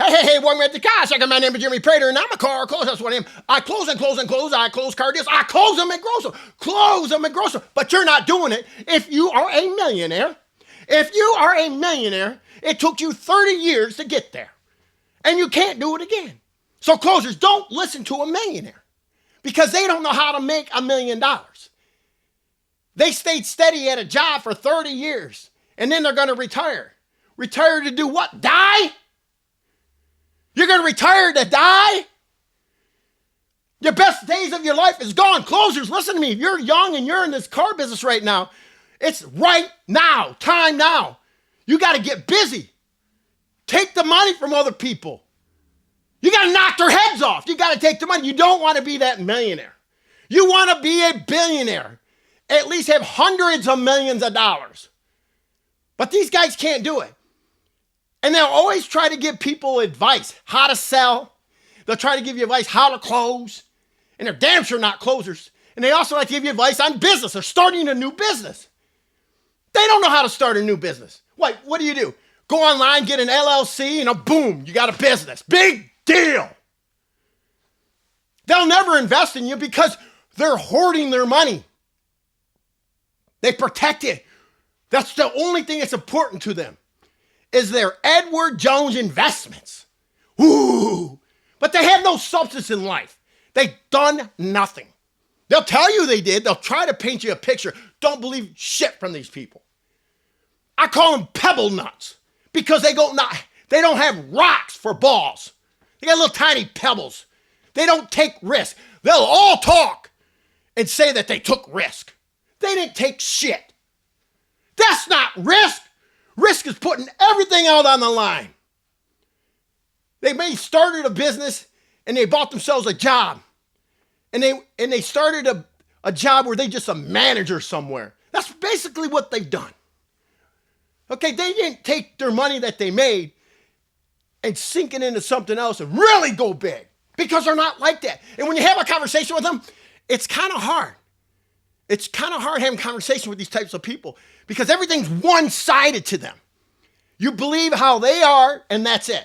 Hey, welcome at the car. Second, my name is Jimmy Prater, and I'm a car close. That's what I am. I close and close and close. I close car deals. I close them and gross them. Close them and gross them. But you're not doing it if you are a millionaire. If you are a millionaire, it took you 30 years to get there. And you can't do it again. So closers, don't listen to a millionaire because they don't know how to make $1 million. They stayed steady at a job for 30 years, and then they're going to retire. Retire to do what? Die? You're going to retire to die? Your best days of your life is gone. Closers, listen to me. If you're young and you're in this car business right now, it's right now, time now. You got to get busy. Take the money from other people. You got to knock their heads off. You got to take the money. You don't want to be that millionaire. You want to be a billionaire. At least have hundreds of millions of dollars. But these guys can't do it. And they'll always try to give people advice, how to sell. They'll try to give you advice how to close. And they're damn sure not closers. And they also like to give you advice on business. They're starting a new business. They don't know how to start a new business. What do? Go online, get an LLC, and boom, you got a business. Big deal. They'll never invest in you because they're hoarding their money. They protect it. That's the only thing that's important to them is their Edward Jones investments. Ooh, but they have no substance in life. They've done nothing. They'll tell you they did. They'll try to paint you a picture. Don't believe shit from these people. I call them pebble nuts because they don't have rocks for balls. They got little tiny pebbles. They don't take risk. They'll all talk and say that they took risk. They didn't take shit. That's not risk. Risk is putting everything out on the line. They may started a business and they bought themselves a job. And they started a job where they just a manager somewhere. That's basically what they've done. Okay, they didn't take their money that they made and sink it into something else and really go big because they're not like that. And when you have a conversation with them, it's kind of hard. It's kind of hard having conversation with these types of people because everything's one-sided to them. You believe how they are, and that's it.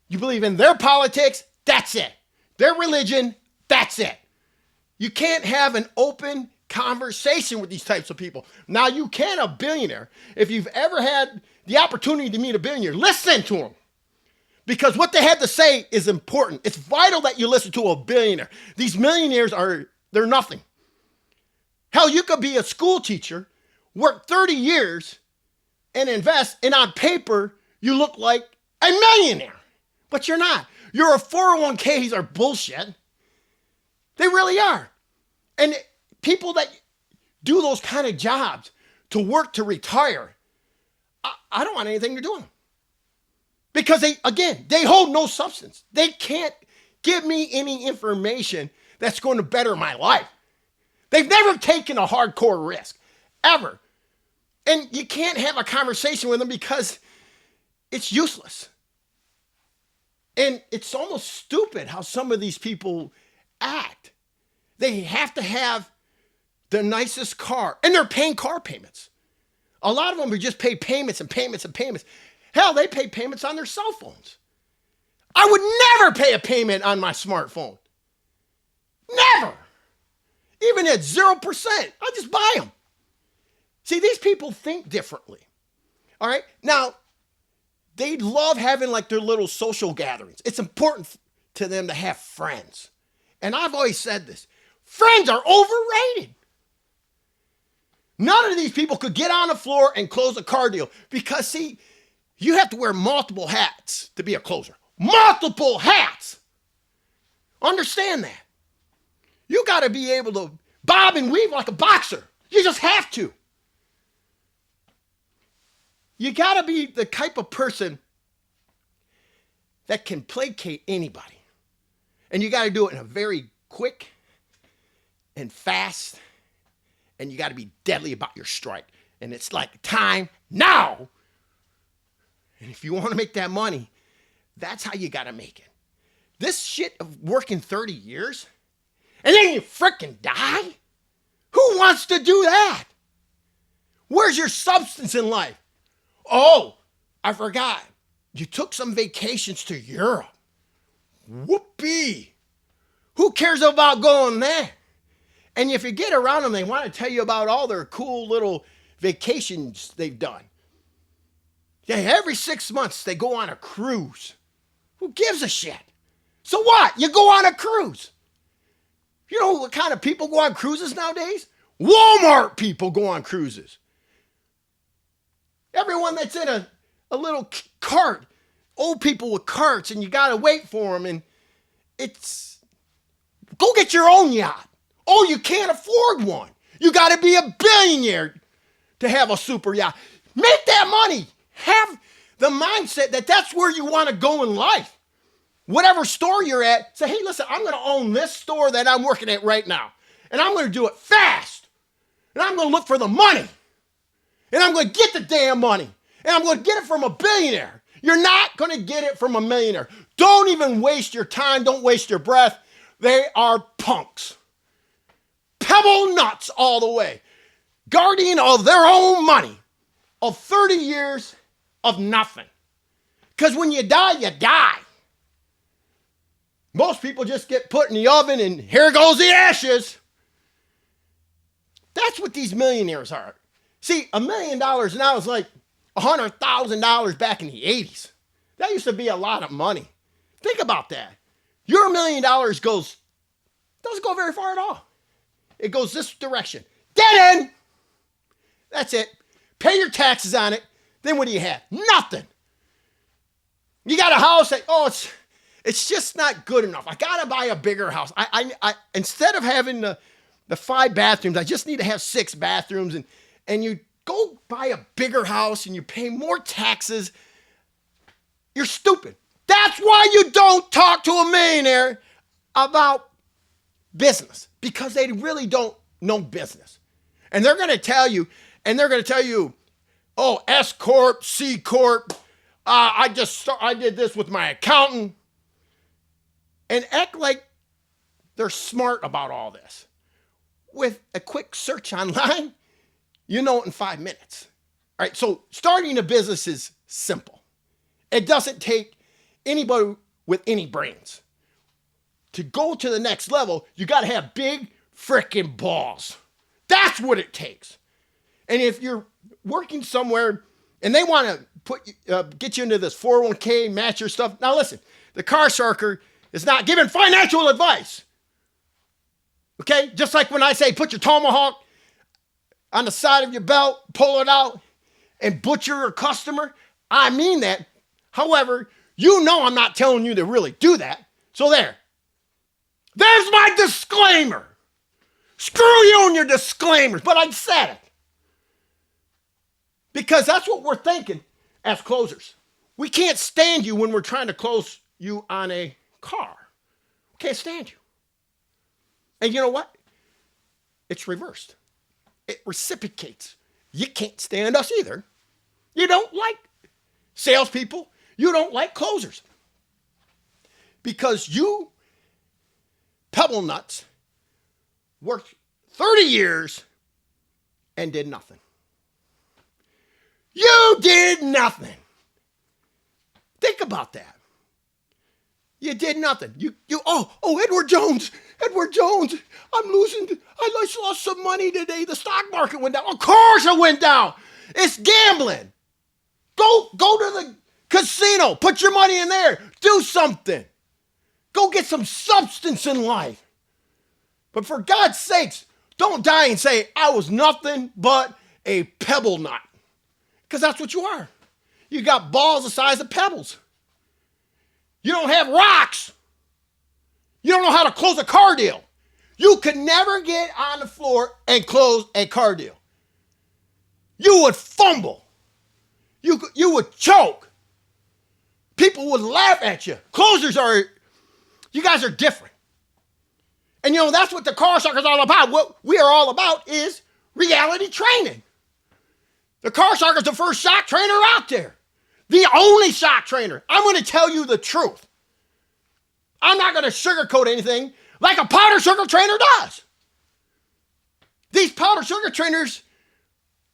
You believe in their politics, that's it. Their religion, that's it. You can't have an open conversation with these types of people. Now, you can a billionaire. If you've ever had the opportunity to meet a billionaire, listen to them. Because what they have to say is important. It's vital that you listen to a billionaire. These millionaires they're nothing. Hell, you could be a school teacher, work 30 years, and invest, and on paper, you look like a millionaire. But you're not. Your 401ks are bullshit. They really are. And people that do those kind of jobs to work to retire, I don't want anything to do with them. Because they hold no substance. They can't give me any information that's going to better my life. They've never taken a hardcore risk, ever. And you can't have a conversation with them because it's useless. And it's almost stupid how some of these people act. They have to have the nicest car, and they're paying car payments. A lot of them just pay payments and payments and payments. Hell, they pay payments on their cell phones. I would never pay a payment on my smartphone. Never. Even at 0%, I just buy them. See, these people think differently. All right? Now, they love having like their little social gatherings. It's important to them to have friends. And I've always said this. Friends are overrated. None of these people could get on the floor and close a car deal because, see, you have to wear multiple hats to be a closer. Multiple hats. Understand that. You got to be able to bob and weave like a boxer. You just have to. You got to be the type of person that can placate anybody. And you got to do it in a very quick and fast, and you got to be deadly about your strike. And it's like time now. And if you want to make that money, that's how you got to make it. This shit of working 30 years and then you frickin' die? Who wants to do that? Where's your substance in life? Oh, I forgot. You took some vacations to Europe. Whoopee. Who cares about going there? And if you get around them, they want to tell you about all their cool little vacations they've done. Yeah, every 6 months they go on a cruise. Who gives a shit? So what? You go on a cruise. You know what kind of people go on cruises nowadays? Walmart people go on cruises. Everyone that's in a little cart, old people with carts, and you got to wait for them. And it's, go get your own yacht. Oh, you can't afford one. You got to be a billionaire to have a super yacht. Make that money. Have the mindset that that's where you want to go in life. Whatever store you're at, say, hey, listen, I'm going to own this store that I'm working at right now. And I'm going to do it fast. And I'm going to look for the money. And I'm going to get the damn money. And I'm going to get it from a billionaire. You're not going to get it from a millionaire. Don't even waste your time. Don't waste your breath. They are punks. Pebble nuts all the way. Guardian of their own money. Of 30 years of nothing. Because when you die, you die. Most people just get put in the oven and here goes the ashes. That's what these millionaires are. See, $1 million now is like $100,000 back in the 80s. That used to be a lot of money. Think about that. Your $1 million doesn't go very far at all. It goes this direction. Dead end. That's it. Pay your taxes on it. Then what do you have? Nothing. You got a house that, it's just not good enough. I got to buy a bigger house. I instead of having the 5 bathrooms, I just need to have 6 bathrooms. And you go buy a bigger house and you pay more taxes. You're stupid. That's why you don't talk to a millionaire about business, because they really don't know business. And they're going to tell you, oh, S Corp, C Corp. I did this with my accountant. And act like they're smart about all this. With a quick search online, you know it in 5 minutes. All right, so starting a business is simple. It doesn't take anybody with any brains. To go to the next level, you got to have big freaking balls. That's what it takes. And if you're working somewhere and they want to get you into this 401k, match your stuff. Now listen, the car sharker is not giving financial advice. Okay? Just like when I say put your tomahawk on the side of your belt, pull it out, and butcher a customer, I mean that. However, you know I'm not telling you to really do that. So there's my disclaimer. Screw you and your disclaimers, but I said it. Because that's what we're thinking as closers. We can't stand you when we're trying to close you on a car. Can't stand you. And you know what? It's reversed. It reciprocates. You can't stand us either. You don't like salespeople. You don't like closers. Because you, pebble nuts, worked 30 years and did nothing. You did nothing. Think about that. You did nothing. Edward Jones, I just lost some money today. The stock market went down. Of course it went down. It's gambling. Go to the casino. Put your money in there. Do something. Go get some substance in life. But for God's sakes, don't die and say, I was nothing but a pebble nut. Because that's what you are. You got balls the size of pebbles. You don't have rocks. You don't know how to close a car deal. You could never get on the floor and close a car deal. You would fumble. You would choke. People would laugh at you. You guys are different. And that's what the car sucker's all about. What we are all about is reality training. The car sucker's the first shock trainer out there. The only shock trainer. I'm going to tell you the truth. I'm not going to sugarcoat anything like a powder sugar trainer does. These powder sugar trainers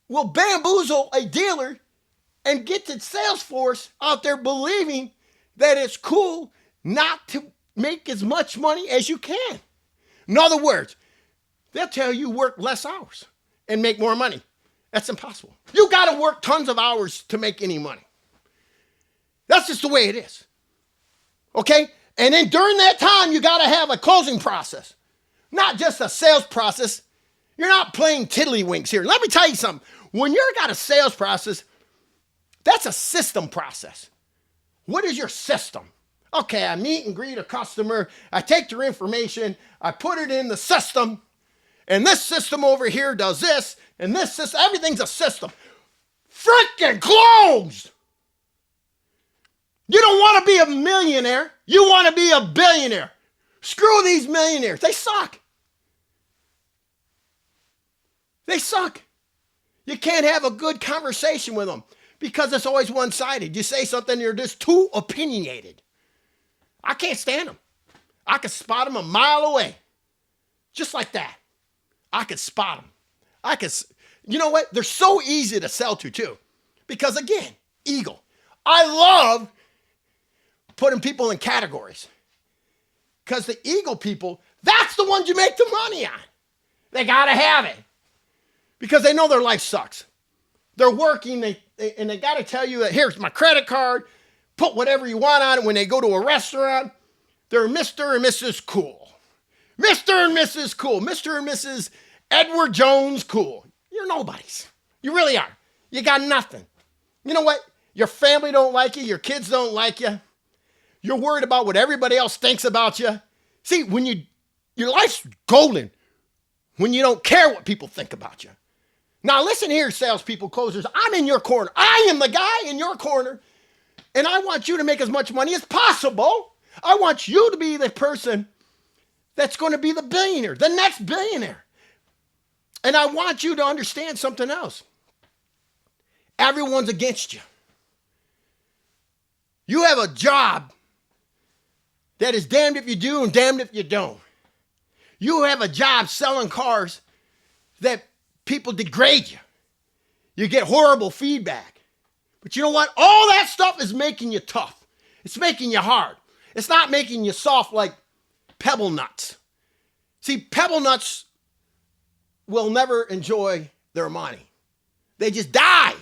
will bamboozle a dealer and get the sales force out there believing that it's cool not to make as much money as you can. In other words, they'll tell you work less hours and make more money. That's impossible. You got to work tons of hours to make any money. That's just the way it is. Okay? And then during that time, you got to have a closing process, not just a sales process. You're not playing tiddlywinks here. Let me tell you something. When you've got a sales process, that's a system process. What is your system? Okay, I meet and greet a customer. I take their information. I put it in the system. And this system over here does this. And this system, everything's a system. Freaking closed! You don't want to be a millionaire. You want to be a billionaire. Screw these millionaires. They suck. They suck. You can't have a good conversation with them because it's always one-sided. You say something, you're just too opinionated. I can't stand them. I can spot them a mile away. Just like that. I can spot them. You know what? They're so easy to sell to too. Because again, ego. I love putting people in categories. Because the ego people, that's the ones you make the money on. They got to have it. Because they know their life sucks. They're working, and they got to tell you that here's my credit card, put whatever you want on it. When they go to a restaurant, they're Mr. and Mrs. Cool. Mr. and Mrs. Cool. Mr. and Mrs. Edward Jones Cool. You're nobodies. You really are. You got nothing. You know what? Your family don't like you. Your kids don't like you. You're worried about what everybody else thinks about you. See, when your life's golden when you don't care what people think about you. Now listen here, salespeople, closers. I'm in your corner. I am the guy in your corner. And I want you to make as much money as possible. I want you to be the person that's going to be the billionaire, the next billionaire. And I want you to understand something else. Everyone's against you. You have a job that is damned if you do and damned if you don't. You have a job selling cars that people degrade you. You get horrible feedback. But you know what? All that stuff is making you tough. It's making you hard. It's not making you soft like pebble nuts. See, pebble nuts will never enjoy their money. They just die.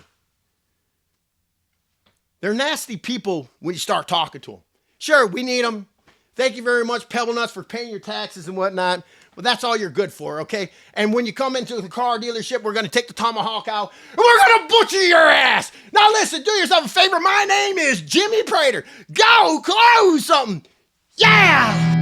They're nasty people when you start talking to them. Sure, we need them. Thank you very much, Pebble Nuts, for paying your taxes and whatnot. But that's all you're good for, okay? And when you come into the car dealership, we're going to take the tomahawk out, and we're going to butcher your ass. Now listen, do yourself a favor. My name is Jimmy Prater. Go close something. Yeah!